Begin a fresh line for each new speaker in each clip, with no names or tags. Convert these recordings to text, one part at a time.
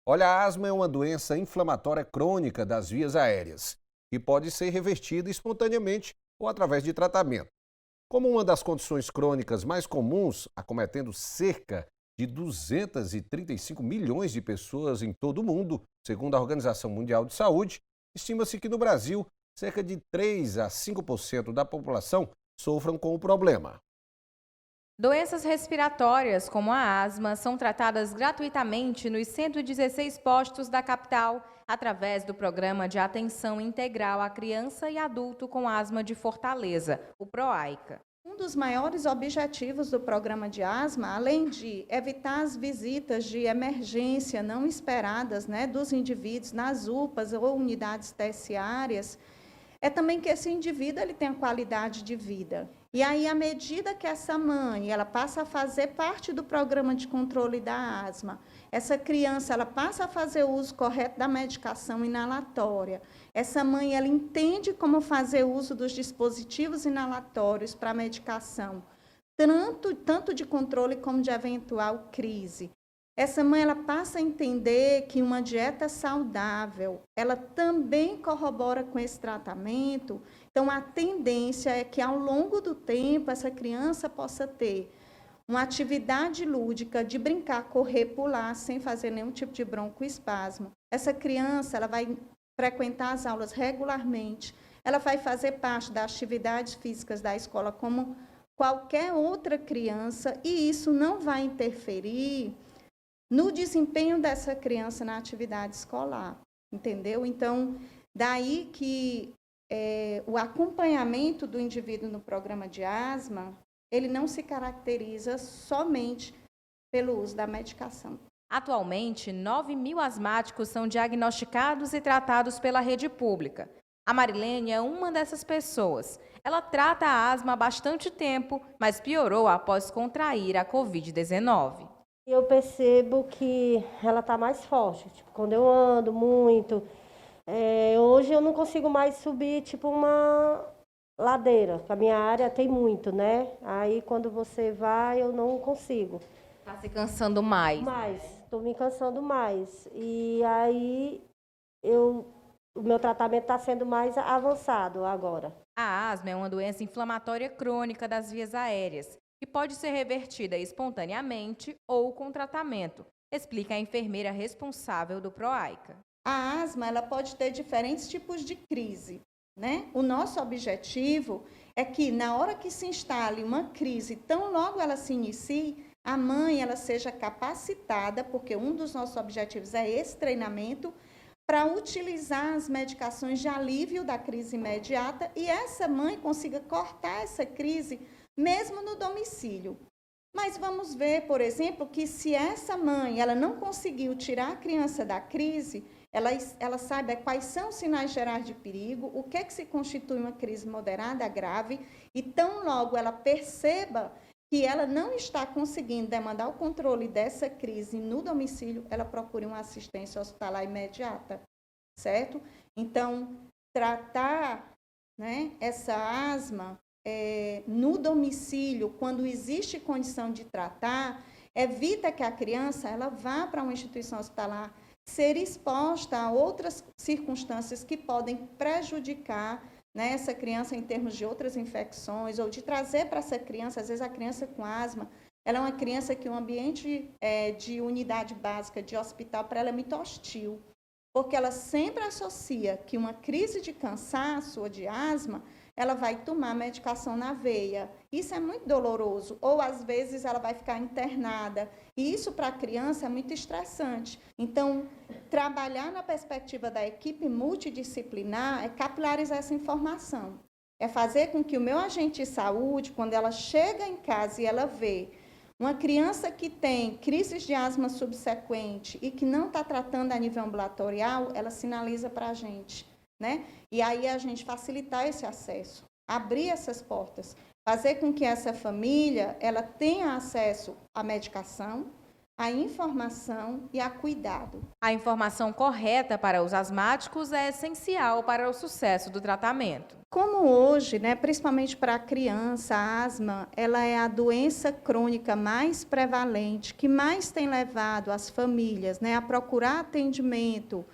Olha, a asma é uma doença inflamatória crônica das vias aéreas, que pode ser revertida espontaneamente ou através de tratamento. Como uma das condições crônicas mais comuns, acometendo cerca de 235 milhões de pessoas em todo o mundo, segundo a Organização Mundial de Saúde, estima-se que no Brasil, cerca de 3 a 5% da população sofram com o problema.
Doenças respiratórias, como a asma, são tratadas gratuitamente nos 116 postos da capital, através do Programa de Atenção Integral à Criança e Adulto com Asma de Fortaleza, o PROAICA.
Um dos maiores objetivos do programa de asma, além de evitar as visitas de emergência não esperadas, dos indivíduos nas UPAs ou unidades terciárias, é também que esse indivíduo ele tenha qualidade de vida. E aí, à medida que essa mãe ela passa a fazer parte do programa de controle da asma, essa criança ela passa a fazer o uso correto da medicação inalatória, essa mãe ela entende como fazer uso dos dispositivos inalatórios para a medicação, tanto de controle como de eventual crise. Essa mãe ela passa a entender que uma dieta saudável, ela também corrobora com esse tratamento. Então, a tendência é que, ao longo do tempo, essa criança possa ter uma atividade lúdica de brincar, correr, pular, sem fazer nenhum tipo de broncoespasmo. Essa criança ela vai frequentar as aulas regularmente, ela vai fazer parte das atividades físicas da escola como qualquer outra criança, e isso não vai interferir no desempenho dessa criança na atividade escolar, entendeu? Então, daí que o acompanhamento do indivíduo no programa de asma, ele não se caracteriza somente pelo uso da medicação.
Atualmente, 9 mil asmáticos são diagnosticados e tratados pela rede pública. A Marilene é uma dessas pessoas. Ela trata a asma há bastante tempo, mas piorou após contrair a Covid-19.
Eu percebo que ela está mais forte, tipo, quando eu ando muito. Hoje eu não consigo mais subir, tipo, uma ladeira. A minha área tem muito, né? Aí quando você vai, eu não consigo.
Está se cansando mais.
Estou me cansando mais. E aí o meu tratamento está sendo mais avançado agora.
A asma é uma doença inflamatória crônica das vias aéreas, que pode ser revertida espontaneamente ou com tratamento, explica a enfermeira responsável do PROAICA.
A asma ela pode ter diferentes tipos de crise, O nosso objetivo é que, na hora que se instale uma crise, tão logo ela se inicie, a mãe ela seja capacitada, porque um dos nossos objetivos é esse treinamento, para utilizar as medicações de alívio da crise imediata e essa mãe consiga cortar essa crise mesmo no domicílio. Mas vamos ver, por exemplo, que se essa mãe ela não conseguiu tirar a criança da crise, ela saiba quais são os sinais gerais de perigo, o que é que se constitui uma crise moderada, grave, e tão logo ela perceba que ela não está conseguindo demandar o controle dessa crise no domicílio, ela procure uma assistência hospitalar imediata, certo? Então, tratar, essa asma no domicílio, quando existe condição de tratar, evita que a criança ela vá para uma instituição hospitalar, ser exposta a outras circunstâncias que podem prejudicar essa criança em termos de outras infecções, ou de trazer para essa criança, às vezes a criança com asma, ela é uma criança que o ambiente de unidade básica de hospital para ela é muito hostil, porque ela sempre associa que uma crise de cansaço ou de asma ela vai tomar medicação na veia. Isso é muito doloroso. Ou, às vezes, ela vai ficar internada. E isso, para a criança, é muito estressante. Então, trabalhar na perspectiva da equipe multidisciplinar é capilarizar essa informação. É fazer com que o meu agente de saúde, quando ela chega em casa e ela vê uma criança que tem crises de asma subsequente e que não está tratando a nível ambulatorial, ela sinaliza para a gente. E aí a gente facilitar esse acesso, abrir essas portas, fazer com que essa família ela tenha acesso à medicação, a informação e a cuidado.
A informação correta para os asmáticos é essencial para o sucesso do tratamento.
Como hoje, né, principalmente para a criança, a asma, ela é a doença crônica mais prevalente, que mais tem levado as famílias, né, a procurar atendimento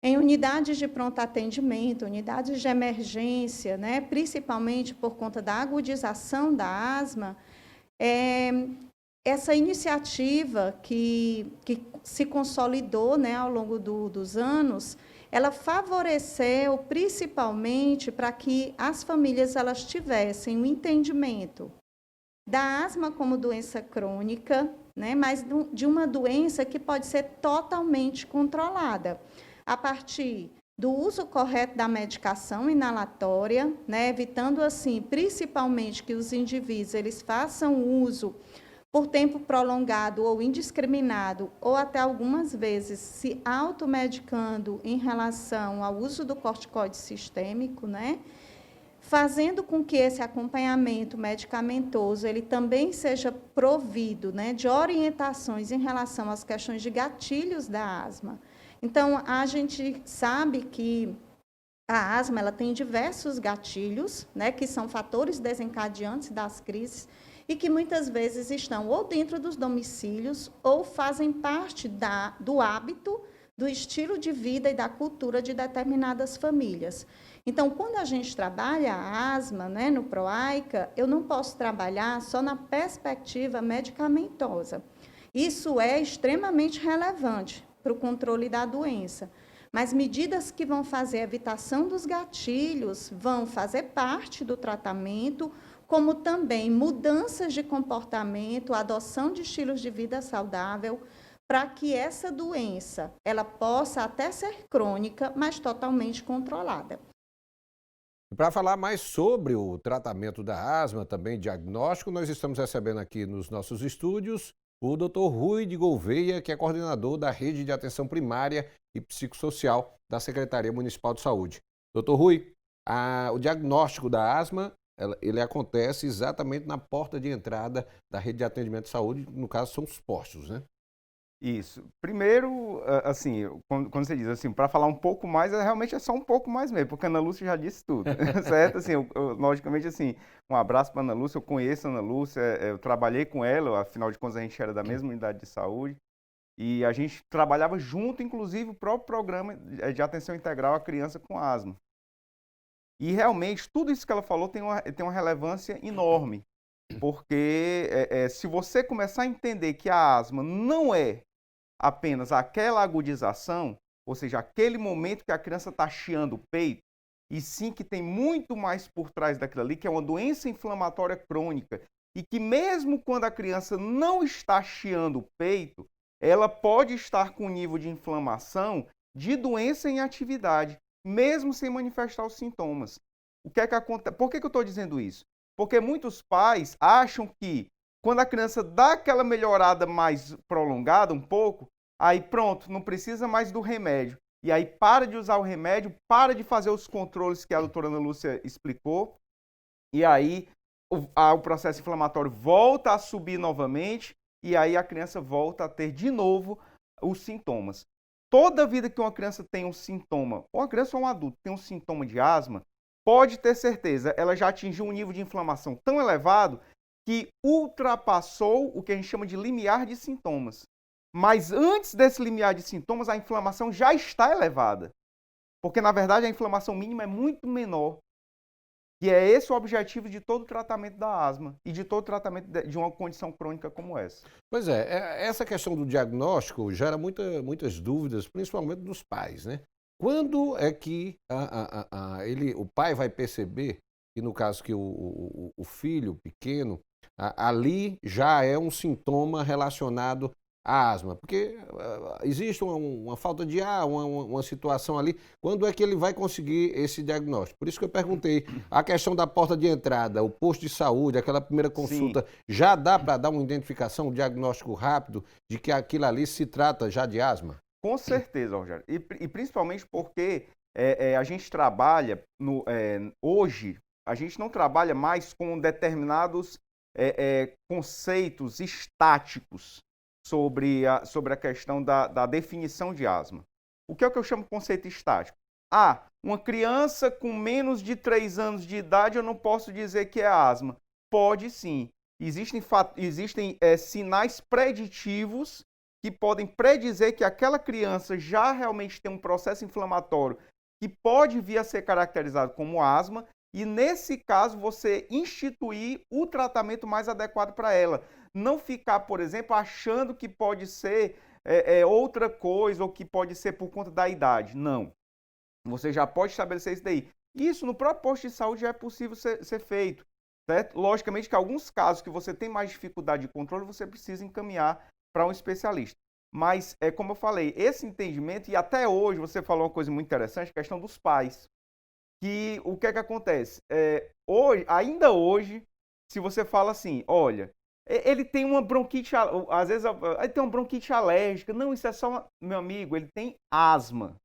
em unidades de pronto atendimento, unidades de emergência, né, principalmente por conta da agudização da asma. Essa iniciativa que se consolidou, né, ao longo dos anos, ela favoreceu principalmente para que as famílias elas tivessem um entendimento da asma como doença crônica, né, mas de uma doença que pode ser totalmente controlada a partir do uso correto da medicação inalatória, né, evitando assim, principalmente que os indivíduos eles façam uso por tempo prolongado ou indiscriminado, ou até algumas vezes se automedicando em relação ao uso do corticoide sistêmico, né? Fazendo com que esse acompanhamento medicamentoso ele também seja provido, né, de orientações em relação às questões de gatilhos da asma. Então, a gente sabe que a asma ela tem diversos gatilhos, né, que são fatores desencadeantes das crises, e que muitas vezes estão ou dentro dos domicílios ou fazem parte do hábito, do estilo de vida e da cultura de determinadas famílias. Então, quando a gente trabalha a asma, né, no PROAICA, eu não posso trabalhar só na perspectiva medicamentosa. Isso é extremamente relevante para o controle da doença. Mas medidas que vão fazer a evitação dos gatilhos vão fazer parte do tratamento, como também mudanças de comportamento, adoção de estilos de vida saudável, para que essa doença ela possa até ser crônica, mas totalmente controlada.
Para falar mais sobre o tratamento da asma, também diagnóstico, nós estamos recebendo aqui nos nossos estúdios o Dr. Rui de Gouveia, que é coordenador da Rede de Atenção Primária e Psicossocial da Secretaria Municipal de Saúde. Dr. Rui, o diagnóstico da asma ele acontece exatamente na porta de entrada da rede de atendimento de saúde, no caso são os postos, né?
Isso. Primeiro, assim, quando você diz assim, para falar um pouco mais, realmente é só um pouco mais mesmo, porque a Ana Lúcia já disse tudo, certo? Assim, logicamente, assim, um abraço para a Ana Lúcia, eu conheço a Ana Lúcia, eu trabalhei com ela, afinal de contas a gente era da mesma unidade de saúde, e a gente trabalhava junto, inclusive, o próprio programa de atenção integral à criança com asma. E realmente, tudo isso que ela falou tem uma relevância enorme, porque se você começar a entender que a asma não é apenas aquela agudização, ou seja, aquele momento que a criança está chiando o peito, e sim que tem muito mais por trás daquilo ali, que é uma doença inflamatória crônica, e que mesmo quando a criança não está chiando o peito, ela pode estar com nível de inflamação de doença em atividade, mesmo sem manifestar os sintomas. O que é que acontece? Por que eu estou dizendo isso? Porque muitos pais acham que quando a criança dá aquela melhorada mais prolongada, um pouco, aí pronto, não precisa mais do remédio. E aí para de usar o remédio, para de fazer os controles que a doutora Ana Lúcia explicou, e aí o processo inflamatório volta a subir novamente, e aí a criança volta a ter de novo os sintomas. Toda vida que uma criança tem um sintoma, ou uma criança ou um adulto tem um sintoma de asma, pode ter certeza, ela já atingiu um nível de inflamação tão elevado que ultrapassou o que a gente chama de limiar de sintomas. Mas antes desse limiar de sintomas, a inflamação já está elevada. Porque, na verdade, a inflamação mínima é muito menor. E é esse o objetivo de todo o tratamento da asma e de todo o tratamento de uma condição crônica como essa.
Pois é, essa questão do diagnóstico gera muitas dúvidas, principalmente dos pais, né? Quando é que o pai vai perceber que, no caso, que o filho pequeno, ali já é um sintoma relacionado à asma? Porque existe uma falta de ar, uma situação ali. Quando é que ele vai conseguir esse diagnóstico? Por isso que eu perguntei, a questão da porta de entrada, o posto de saúde, aquela primeira consulta, sim, já dá para dar uma identificação, um diagnóstico rápido de que aquilo ali se trata já de asma?
Com certeza, Rogério. E principalmente porque a gente trabalha, hoje, a gente não trabalha mais com determinados conceitos estáticos. sobre a questão da definição de asma. O que é o que eu chamo de conceito estático? Ah, uma criança com menos de 3 anos de idade eu não posso dizer que é asma. Pode sim. Existem sinais preditivos que podem predizer que aquela criança já realmente tem um processo inflamatório que pode vir a ser caracterizado como asma, e nesse caso você instituir o tratamento mais adequado para ela. Não ficar, por exemplo, achando que pode ser outra coisa ou que pode ser por conta da idade. Não. Você já pode estabelecer isso daí. Isso no próprio posto de saúde já é possível ser feito. Certo? Logicamente que alguns casos que você tem mais dificuldade de controle, você precisa encaminhar para um especialista. Mas, como eu falei, esse entendimento, e até hoje você falou uma coisa muito interessante, a questão dos pais. Que o que é que acontece? Ainda hoje, se você fala assim, olha, ele tem uma bronquite, às vezes ele tem uma bronquite alérgica. Não, isso é só, meu amigo, ele tem asma.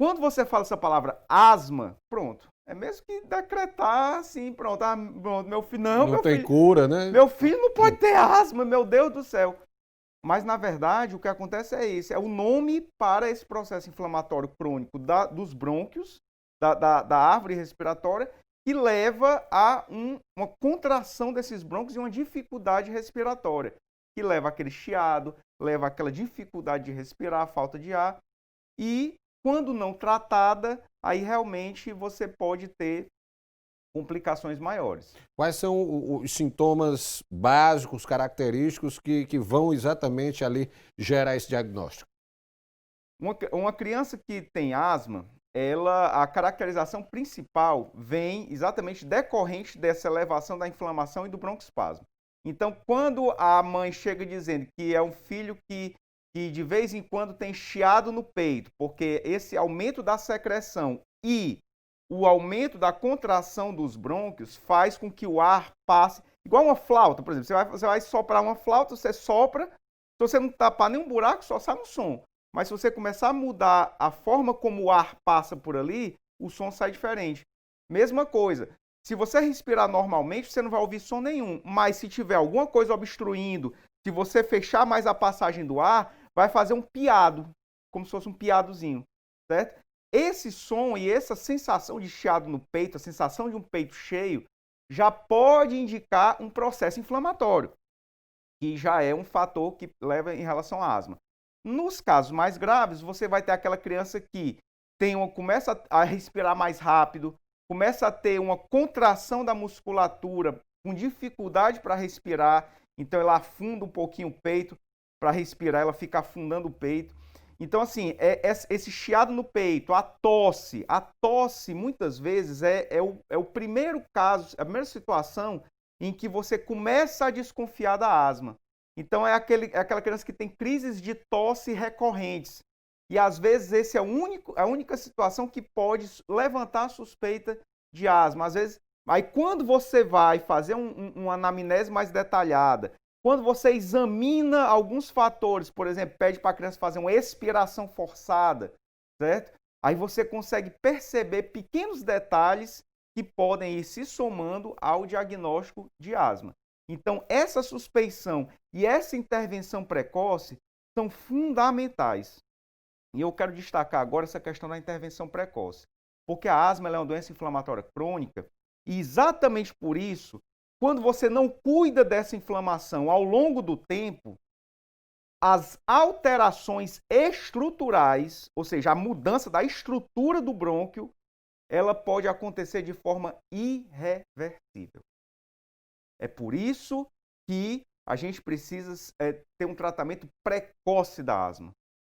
Quando você fala essa palavra asma, pronto. É mesmo que decretar assim, pronto, meu filho
Não tem cura, né?
Meu filho não pode ter asma, meu Deus do céu. Mas, na verdade, o que acontece é isso, é o nome para esse processo inflamatório crônico dos brônquios, da árvore respiratória, que leva a uma contração desses brônquios e uma dificuldade respiratória, que leva àquele chiado, leva àquela dificuldade de respirar, falta de ar, e quando não tratada, aí realmente você pode ter complicações maiores.
Quais são os sintomas básicos, característicos que vão exatamente ali gerar esse diagnóstico?
Uma criança que tem asma, a caracterização principal vem exatamente decorrente dessa elevação da inflamação e do broncoespasmo. Então, quando a mãe chega dizendo que é um filho que de vez em quando tem chiado no peito, porque esse aumento da secreção e o aumento da contração dos brônquios faz com que o ar passe, igual uma flauta, por exemplo, você vai soprar uma flauta, você sopra, se você não tapar nenhum buraco, só sai um som. Mas se você começar a mudar a forma como o ar passa por ali, o som sai diferente. Mesma coisa, se você respirar normalmente, você não vai ouvir som nenhum, mas se tiver alguma coisa obstruindo, se você fechar mais a passagem do ar, vai fazer um piado, como se fosse um piadozinho, certo? Esse som e essa sensação de chiado no peito, a sensação de um peito cheio, já pode indicar um processo inflamatório, que já é um fator que leva em relação à asma. Nos casos mais graves, você vai ter aquela criança que começa a respirar mais rápido, começa a ter uma contração da musculatura, com dificuldade para respirar, então ela afunda um pouquinho o peito, para respirar, ela fica afundando o peito. Então, assim, esse chiado no peito, a tosse muitas vezes é o primeiro caso, a primeira situação em que você começa a desconfiar da asma. Então, é aquela criança que tem crises de tosse recorrentes. E, às vezes, essa é a única situação que pode levantar a suspeita de asma. Às vezes, aí quando você vai fazer uma anamnese mais detalhada, quando você examina alguns fatores, por exemplo, pede para a criança fazer uma expiração forçada, certo? Aí você consegue perceber pequenos detalhes que podem ir se somando ao diagnóstico de asma. Então, essa suspeição e essa intervenção precoce são fundamentais. E eu quero destacar agora essa questão da intervenção precoce, porque a asma é uma doença inflamatória crônica e exatamente por isso, quando você não cuida dessa inflamação ao longo do tempo, as alterações estruturais, ou seja, a mudança da estrutura do brônquio, ela pode acontecer de forma irreversível. É por isso que a gente precisa ter um tratamento precoce da asma,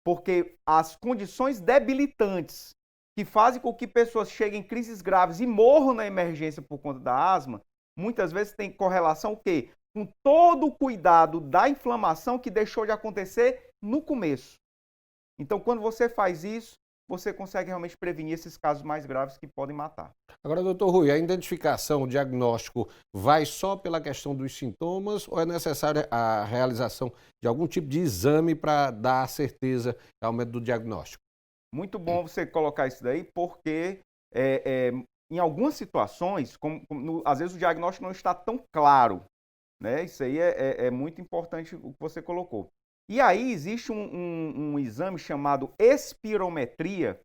porque as condições debilitantes que fazem com que pessoas cheguem em crises graves e morram na emergência por conta da asma, muitas vezes tem correlação o quê? Com todo o cuidado da inflamação que deixou de acontecer no começo. Então, quando você faz isso, você consegue realmente prevenir esses casos mais graves que podem matar.
Agora, doutor Rui, a identificação, o diagnóstico vai só pela questão dos sintomas ou é necessária a realização de algum tipo de exame para dar a certeza realmente do diagnóstico?
Muito bom você colocar isso daí, porque em algumas situações, às vezes o diagnóstico não está tão claro, né? Isso aí é muito importante o que você colocou. E aí existe um exame chamado espirometria,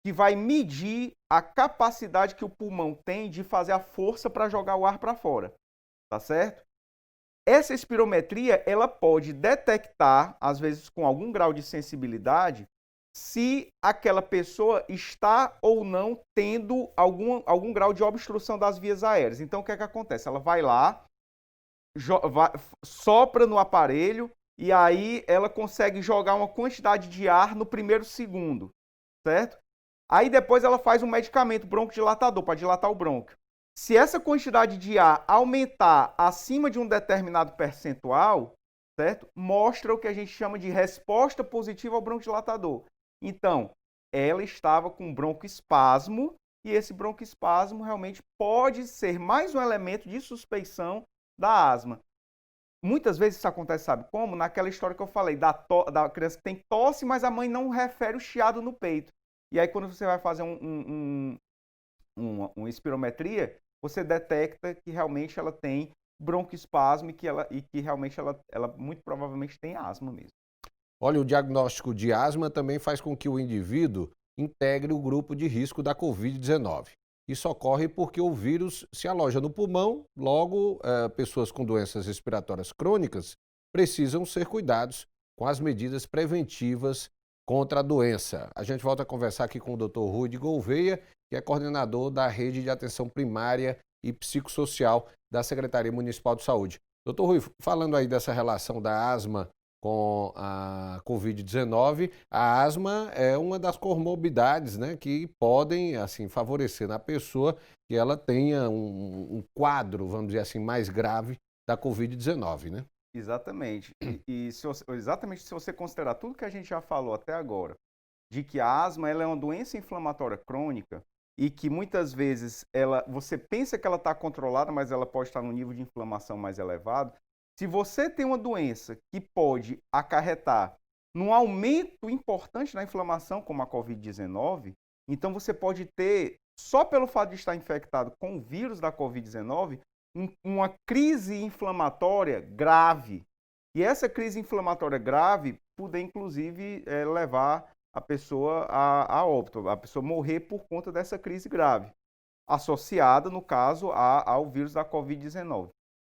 que vai medir a capacidade que o pulmão tem de fazer a força para jogar o ar para fora, tá certo? Essa espirometria, ela pode detectar, às vezes com algum grau de sensibilidade, se aquela pessoa está ou não tendo algum grau de obstrução das vias aéreas. Então, o que é que acontece? Ela vai lá, sopra no aparelho e aí ela consegue jogar uma quantidade de ar no primeiro segundo, certo? Aí depois ela faz um medicamento broncodilatador para dilatar o brônquio. Se essa quantidade de ar aumentar acima de um determinado percentual, certo? Mostra o que a gente chama de resposta positiva ao broncodilatador. Então, ela estava com broncoespasmo e esse broncoespasmo realmente pode ser mais um elemento de suspeição da asma. Muitas vezes isso acontece, sabe como? Naquela história que eu falei, da criança que tem tosse, mas a mãe não refere o chiado no peito. E aí, quando você vai fazer uma espirometria, você detecta que realmente ela tem broncoespasmo e que realmente ela muito provavelmente tem asma mesmo.
Olha, o diagnóstico de asma também faz com que o indivíduo integre o grupo de risco da Covid-19. Isso ocorre porque o vírus se aloja no pulmão, logo, pessoas com doenças respiratórias crônicas precisam ser cuidados com as medidas preventivas contra a doença. A gente volta a conversar aqui com o Dr. Rui de Gouveia, que é coordenador da Rede de Atenção Primária e Psicossocial da Secretaria Municipal de Saúde. Dr. Rui, falando aí dessa relação da asma com a Covid-19, a asma é uma das comorbidades, né, que podem assim, favorecer na pessoa que ela tenha um quadro, vamos dizer assim, mais grave da Covid-19, né?
Exatamente. Exatamente se você considerar tudo que a gente já falou até agora, de que a asma ela é uma doença inflamatória crônica e que muitas vezes você pensa que ela está controlada, mas ela pode estar num nível de inflamação mais elevado. Se você tem uma doença que pode acarretar num aumento importante na inflamação, como a Covid-19, então você pode ter, só pelo fato de estar infectado com o vírus da Covid-19, uma crise inflamatória grave. E essa crise inflamatória grave poder, inclusive, levar a pessoa a óbito, a pessoa morrer por conta dessa crise grave, associada, no caso, ao vírus da Covid-19.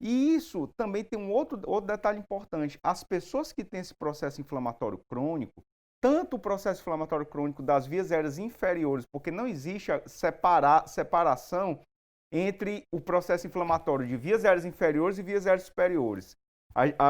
E isso também tem um outro detalhe importante. As pessoas que têm esse processo inflamatório crônico, tanto o processo inflamatório crônico das vias aéreas inferiores, porque não existe a separação entre o processo inflamatório de vias aéreas inferiores e vias aéreas superiores.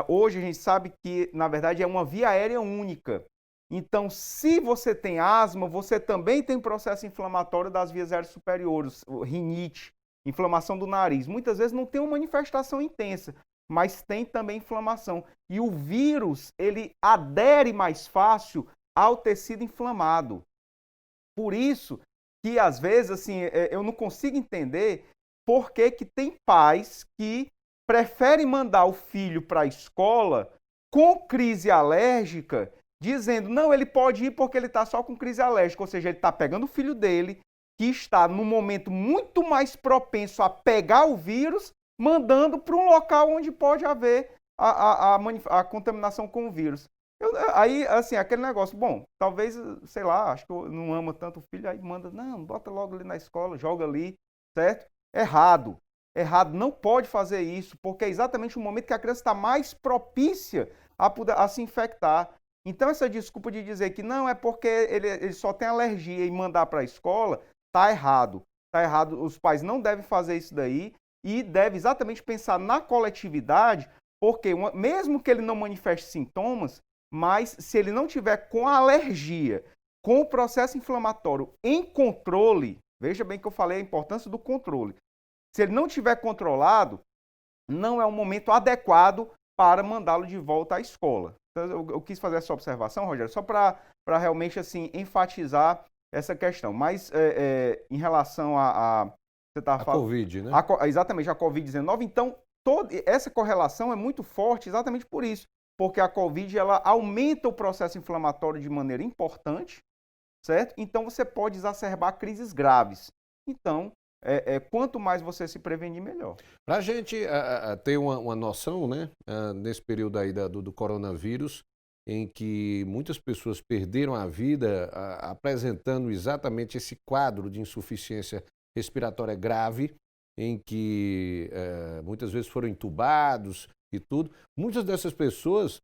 Hoje a gente sabe que, na verdade, é uma via aérea única. Então, se você tem asma, você também tem processo inflamatório das vias aéreas superiores, rinite, inflamação do nariz. Muitas vezes não tem uma manifestação intensa, mas tem também inflamação. E o vírus, ele adere mais fácil ao tecido inflamado. Por isso que, às vezes, assim, eu não consigo entender por que tem pais que preferem mandar o filho para a escola com crise alérgica, dizendo, não, ele pode ir porque ele está só com crise alérgica. Ou seja, ele está pegando o filho dele, que está num momento muito mais propenso a pegar o vírus, mandando para um local onde pode haver a contaminação com o vírus. Aí, assim, aquele negócio, bom, talvez, sei lá, acho que eu não ama tanto o filho, aí manda, não, bota logo ali na escola, joga ali, certo? Errado. Errado, não pode fazer isso, porque é exatamente o momento que a criança está mais propícia a se infectar. Então, essa desculpa de dizer que não, é porque ele só tem alergia e mandar para a escola, está errado. Está errado. Os pais não devem fazer isso daí e devem exatamente pensar na coletividade, porque mesmo que ele não manifeste sintomas, mas se ele não tiver com a alergia, com o processo inflamatório em controle, veja bem que eu falei a importância do controle. Se ele não tiver controlado, não é um momento adequado para mandá-lo de volta à escola. Então, eu quis fazer essa observação, Rogério, só para realmente assim, enfatizar essa questão. Mas em relação você estava falando,
Covid, né?
Exatamente, a Covid-19, então essa correlação é muito forte exatamente por isso, porque a Covid ela aumenta o processo inflamatório de maneira importante, certo? Então você pode exacerbar crises graves. Então, quanto mais você se prevenir, melhor.
Para a gente ter uma noção, né, nesse período aí do coronavírus, em que muitas pessoas perderam a vida apresentando exatamente esse quadro de insuficiência respiratória grave, em que muitas vezes foram entubados e tudo. Muitas dessas pessoas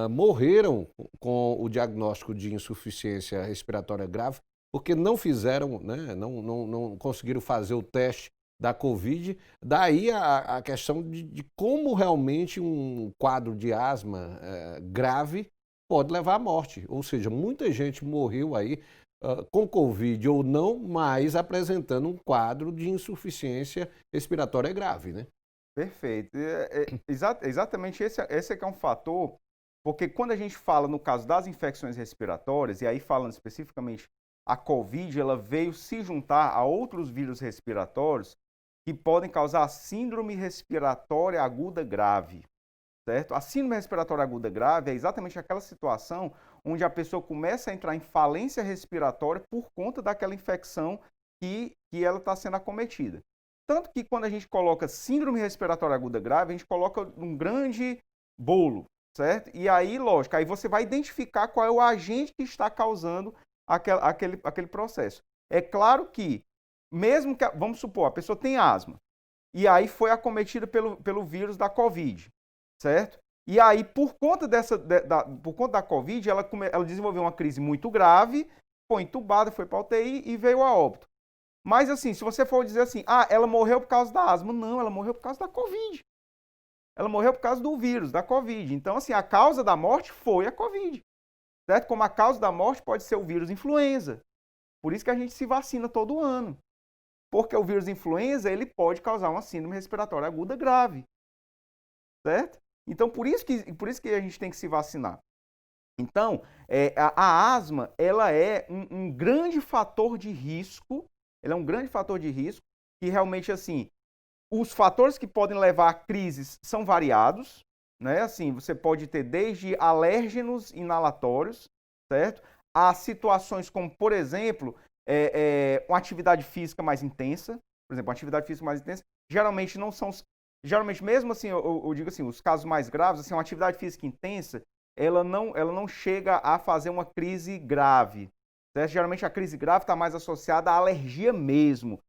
morreram com o diagnóstico de insuficiência respiratória grave porque não fizeram, né, não conseguiram fazer o teste da Covid. Daí a questão de como realmente um quadro de asma grave pode levar à morte. Ou seja, muita gente morreu aí com Covid ou não, mas apresentando um quadro de insuficiência respiratória grave, né?
Perfeito. Exatamente esse é que é um fator, porque quando a gente fala no caso das infecções respiratórias, e aí falando especificamente a Covid, ela veio se juntar a outros vírus respiratórios que podem causar síndrome respiratória aguda grave, certo? A síndrome respiratória aguda grave é exatamente aquela situação onde a pessoa começa a entrar em falência respiratória por conta daquela infecção que ela está sendo acometida. Tanto que quando a gente coloca síndrome respiratória aguda grave, a gente coloca um grande bolo, certo? E aí, lógico, aí você vai identificar qual é o agente que está causando aquele processo. É claro que, mesmo que, vamos supor, a pessoa tem asma, e aí foi acometida pelo vírus da Covid, certo? E aí, por conta da Covid, ela desenvolveu uma crise muito grave, foi entubada, foi para a UTI e veio a óbito. Mas assim, se você for dizer assim, ela morreu por causa da asma, não, ela morreu por causa da Covid. Ela morreu por causa do vírus, da Covid. Então, assim, a causa da morte foi a Covid, certo? Como a causa da morte pode ser o vírus influenza. Por isso que a gente se vacina todo ano. Porque o vírus influenza, ele pode causar uma síndrome respiratória aguda grave, certo? Então, por isso que a gente tem que se vacinar. Então, a asma, ela é um grande fator de risco. Ele é um grande fator de risco que realmente, assim, os fatores que podem levar a crises são variados, né? Assim, você pode ter desde alérgenos inalatórios, certo? A situações como, por exemplo, uma atividade física mais intensa. Por exemplo, uma atividade física mais intensa, geralmente não são... Geralmente, mesmo assim, eu digo assim, os casos mais graves, assim, uma atividade física intensa, ela não chega a fazer uma crise grave. Certo? Geralmente a crise grave está mais associada à alergia mesmo,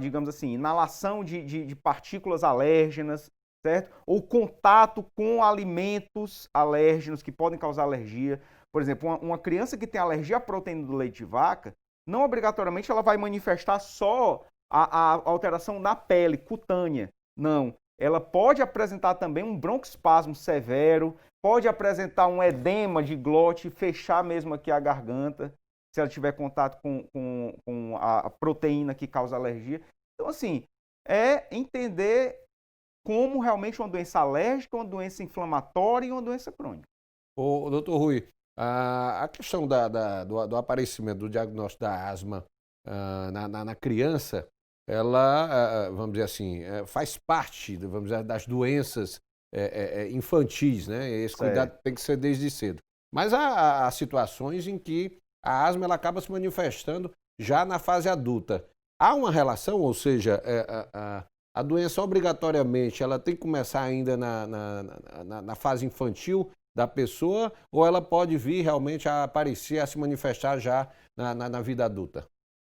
digamos assim, inalação de partículas alérgenas, certo? Ou contato com alimentos alérgenos que podem causar alergia. Por exemplo, uma criança que tem alergia à proteína do leite de vaca, não obrigatoriamente ela vai manifestar só a alteração na pele, cutânea. Não. Ela pode apresentar também um broncoespasmo severo, pode apresentar um edema de glote, fechar mesmo aqui a garganta, se ela tiver contato com a proteína que causa alergia. Então, assim, é entender como realmente uma doença alérgica, uma doença inflamatória e uma doença crônica.
Ô, doutor Rui, a questão do aparecimento, do diagnóstico da asma na criança, ela, vamos dizer assim, faz parte, vamos dizer, das doenças infantis, né? Esse cuidado tem que ser desde cedo. Mas há situações em que a asma ela acaba se manifestando já na fase adulta. Há uma relação, ou seja, a doença obrigatoriamente ela tem que começar ainda na fase infantil da pessoa, ou ela pode vir realmente a aparecer, a se manifestar já na vida adulta?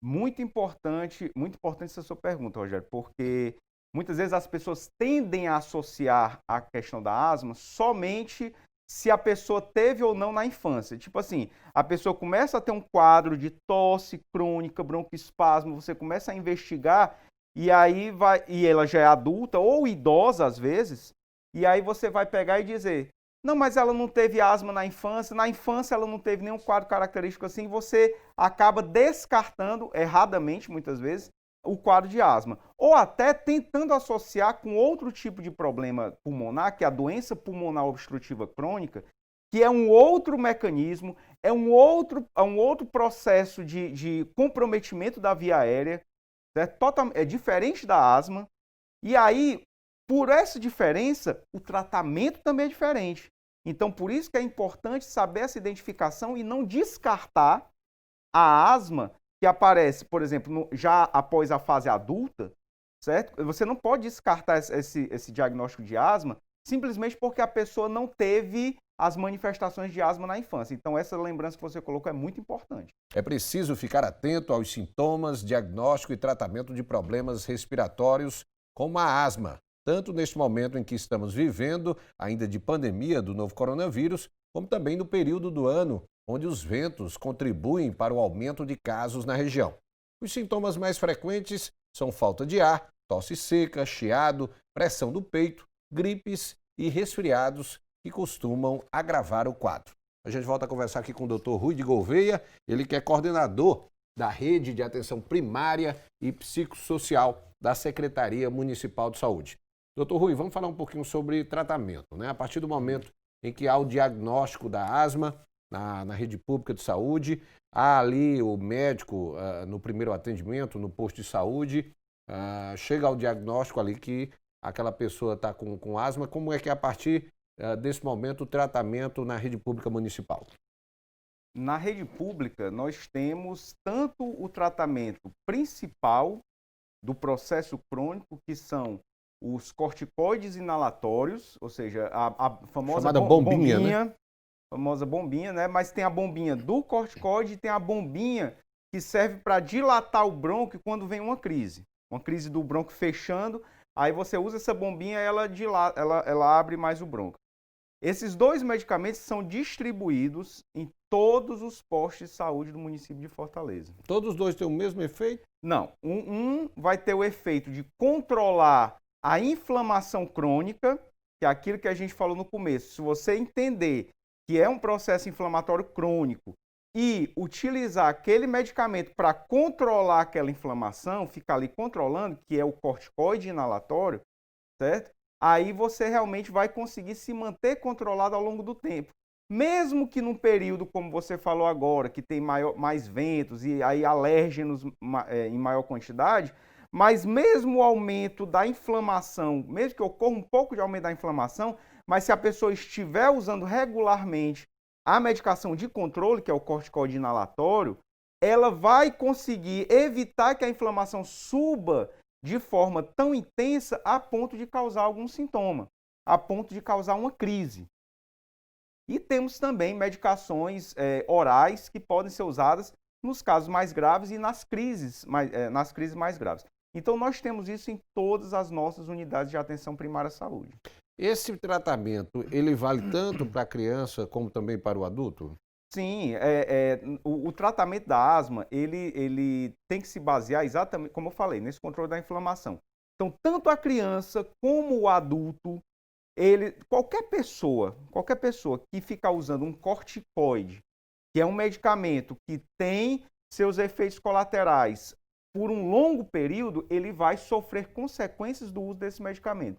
Muito importante essa sua pergunta, Rogério, porque muitas vezes as pessoas tendem a associar a questão da asma somente se a pessoa teve ou não na infância. Tipo assim, a pessoa começa a ter um quadro de tosse crônica, broncoespasmo, você começa a investigar e aí e ela já é adulta ou idosa às vezes, e aí você vai pegar e dizer: não, mas ela não teve asma na infância ela não teve nenhum quadro característico assim, você acaba descartando, erradamente muitas vezes, o quadro de asma. Ou até tentando associar com outro tipo de problema pulmonar, que é a doença pulmonar obstrutiva crônica, que é um outro mecanismo, é um outro processo de comprometimento da via aérea, certo? É diferente da asma, e aí, por essa diferença, o tratamento também é diferente. Então, por isso que é importante saber essa identificação e não descartar a asma que aparece, por exemplo, já após a fase adulta, certo? Você não pode descartar esse diagnóstico de asma simplesmente porque a pessoa não teve as manifestações de asma na infância. Então, essa lembrança que você colocou é muito importante.
É preciso ficar atento aos sintomas, diagnóstico e tratamento de problemas respiratórios, como a asma, tanto neste momento em que estamos vivendo, ainda de pandemia do novo coronavírus, como também no período do ano onde os ventos contribuem para o aumento de casos na região. Os sintomas mais frequentes são falta de ar, tosse seca, chiado, pressão do peito, gripes e resfriados que costumam agravar o quadro. A gente volta a conversar aqui com o Dr. Rui de Gouveia, ele que é coordenador da Rede de Atenção Primária e Psicossocial da Secretaria Municipal de Saúde. Doutor Rui, vamos falar um pouquinho sobre tratamento, né? A partir do momento em que há o diagnóstico da asma na rede pública de saúde, há ali o médico no primeiro atendimento, no posto de saúde, chega ao diagnóstico ali que aquela pessoa está com asma. Como é que é a partir desse momento o tratamento na rede pública municipal?
Na rede pública, nós temos tanto o tratamento principal do processo crônico, que são os corticoides inalatórios, ou seja, a famosa
chamada bombinha, né?
Famosa bombinha, né? Mas tem a bombinha do corticoide e tem a bombinha que serve para dilatar o brônquio quando vem uma crise do brônquio fechando, aí você usa essa bombinha e ela abre mais o brônquio. Esses dois medicamentos são distribuídos em todos os postos de saúde do município de Fortaleza.
Todos os dois têm o mesmo efeito?
Não, um vai ter o efeito de controlar a inflamação crônica, que é aquilo que a gente falou no começo. Se você entender que é um processo inflamatório crônico e utilizar aquele medicamento para controlar aquela inflamação, ficar ali controlando, que é o corticoide inalatório, certo? Aí você realmente vai conseguir se manter controlado ao longo do tempo. Mesmo que num período, como você falou agora, que tem mais ventos e aí alérgenos em maior quantidade, mas mesmo o aumento da inflamação, mesmo que ocorra um pouco de aumento da inflamação, mas se a pessoa estiver usando regularmente a medicação de controle, que é o corticoide inalatório, ela vai conseguir evitar que a inflamação suba de forma tão intensa a ponto de causar algum sintoma, a ponto de causar uma crise. E temos também medicações orais que podem ser usadas nos casos mais graves e nas crises mais graves. Então, nós temos isso em todas as nossas unidades de atenção primária à saúde.
Esse tratamento, ele vale tanto para a criança como também para o adulto?
Sim, o tratamento da asma, ele tem que se basear exatamente, como eu falei, nesse controle da inflamação. Então, tanto a criança como o adulto, qualquer pessoa que ficar usando um corticoide, que é um medicamento que tem seus efeitos colaterais por um longo período, ele vai sofrer consequências do uso desse medicamento.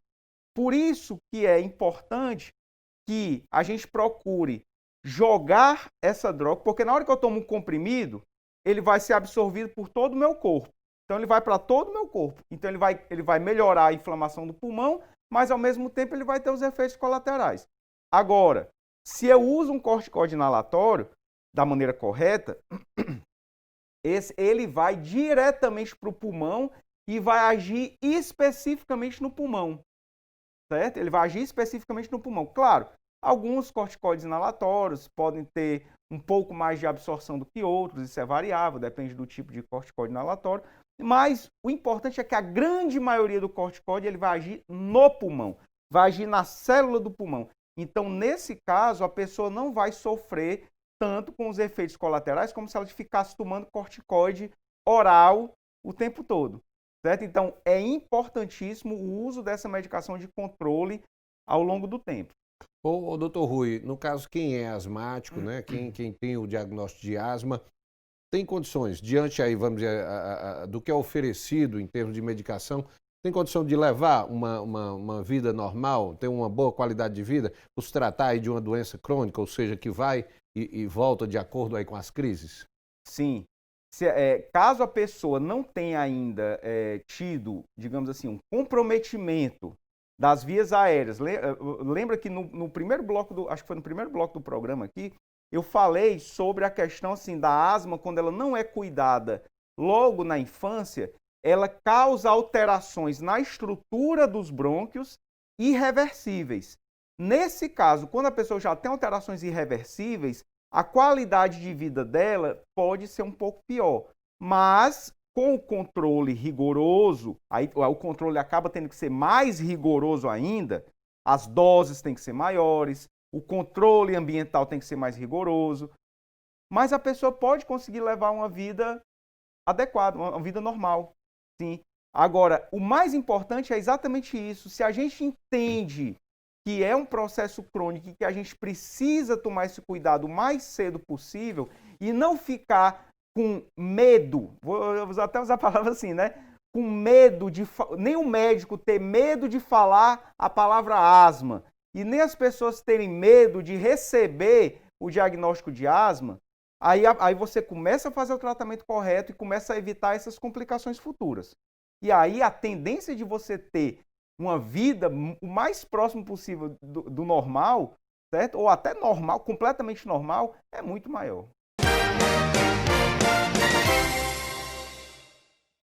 Por isso que é importante que a gente procure jogar essa droga, porque na hora que eu tomo um comprimido, ele vai ser absorvido por todo o meu corpo. Então, ele vai para todo o meu corpo. Então, ele vai melhorar a inflamação do pulmão, mas, ao mesmo tempo, ele vai ter os efeitos colaterais. Agora, se eu uso um corticoide inalatório da maneira correta, ele vai diretamente para o pulmão e vai agir especificamente no pulmão. Certo? Ele vai agir especificamente no pulmão. Claro, alguns corticoides inalatórios podem ter um pouco mais de absorção do que outros, isso é variável, depende do tipo de corticoide inalatório, mas o importante é que a grande maioria do corticoide ele vai agir no pulmão, vai agir na célula do pulmão. Então, nesse caso, a pessoa não vai sofrer tanto com os efeitos colaterais como se ela ficasse tomando corticoide oral o tempo todo. Certo? Então, é importantíssimo o uso dessa medicação de controle ao longo do tempo.
Ô, doutor Rui, no caso, quem é asmático, né? Quem tem o diagnóstico de asma, tem condições, diante aí, vamos dizer, do que é oferecido em termos de medicação, tem condição de levar uma vida normal, ter uma boa qualidade de vida, por se tratar aí de uma doença crônica, ou seja, que vai e volta de acordo aí com as crises?
Sim. Caso a pessoa não tenha ainda tido, digamos assim, um comprometimento das vias aéreas, lembra que no primeiro bloco, acho que foi no primeiro bloco do programa aqui, eu falei sobre a questão assim, da asma, quando ela não é cuidada logo na infância, ela causa alterações na estrutura dos brônquios irreversíveis. Nesse caso, quando a pessoa já tem alterações irreversíveis, a qualidade de vida dela pode ser um pouco pior. Mas, com o controle rigoroso, aí o controle acaba tendo que ser mais rigoroso ainda, as doses têm que ser maiores, o controle ambiental tem que ser mais rigoroso, mas a pessoa pode conseguir levar uma vida adequada, uma vida normal, sim. Agora, o mais importante é exatamente isso. Se a gente entende que é um processo crônico e que a gente precisa tomar esse cuidado o mais cedo possível e não ficar com medo, vou até usar a palavra assim, né? Com medo de... Nem o médico ter medo de falar a palavra asma e nem as pessoas terem medo de receber o diagnóstico de asma, aí você começa a fazer o tratamento correto e começa a evitar essas complicações futuras. E aí a tendência de você ter uma vida o mais próximo possível do normal, certo? Ou até normal, completamente normal, é muito maior.